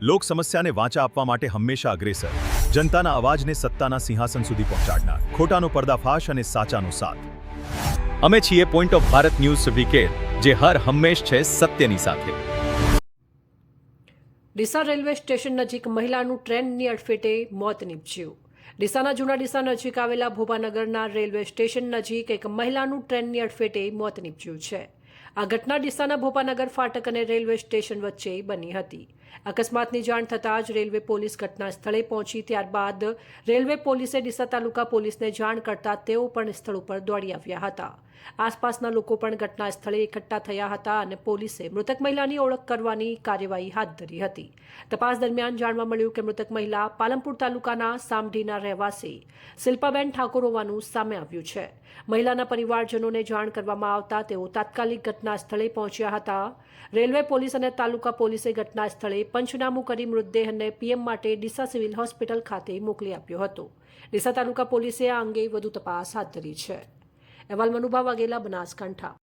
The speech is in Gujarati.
લોક સમસ્યાને વાચા આપવા માટે હંમેશા અગ્રેસર, જનતાના અવાજને સત્તાના સિંહાસન સુધી પહોંચાડનાર, ખોટાનો પર્દાફાશ અને સાચાનો સાથ. અમે છીએ point of Bharat news syndicate, જે હર હંમેશ છે સત્યની સાથે. ડીસા રેલવે સ્ટેશન નજીક મહિલાનું ટ્રેનની અડફેટે મોત નીપજ્યું. ડીસાના જૂના ડીસા નજીક આવેલા ભોપાનગરના રેલવે સ્ટેશન નજીક એક મહિલાનું ટ્રેનની અડફેટે મોત નીપજ્યું છે. આ ઘટના ડીસાના ભોપાનગર ફાટક અને રેલવે સ્ટેશન વચ્ચે બની હતી. અકસ્માતની જાણ થતાં જ રેલવે પોલીસ ઘટના સ્થળે પહોંચી. ત્યારબાદ રેલવે પોલીસે ડીસા તાલુકા પોલીસને જાણ કરતા તેઓ પણ સ્થળ ઉપર દોડી આવ્યા હતા. આસપાસના લોકો પણ ઘટના સ્થળે એકઠા થયા હતા અને પોલીસે મૃતક મહિલાની ઓળખ કરવાની કાર્યવાહી હાથ ધરી હતી. તપાસ દરમિયાન જાણવા મળ્યું કે મૃતક મહિલા પાલનપુર તાલુકાના સામઢીના રહેવાસી શિલ્પાબેન ઠાકોર હોવાનું સામે આવ્યું છે. મહિલાના પરિવારજનોને જાણ કરવામાં આવતા તેઓ તાત્કાલિક ઘટના સ્થળે પહોંચ્યા હતા. રેલવે પોલીસ અને તાલુકા પોલીસે ઘટના સ્થળે પંચનામું કરી મૃતદેહને પીએમ માટે ડીસા સિવિલ હોસ્પિટલ ખાતે મોકલી આપ્યો હતો. ડીસા તાલુકા પોલીસે આ અંગે વધુ તપાસ હાથ ધરી છે. અહેવાલ મનુભા વાઘેલા, બનાસકાંઠા.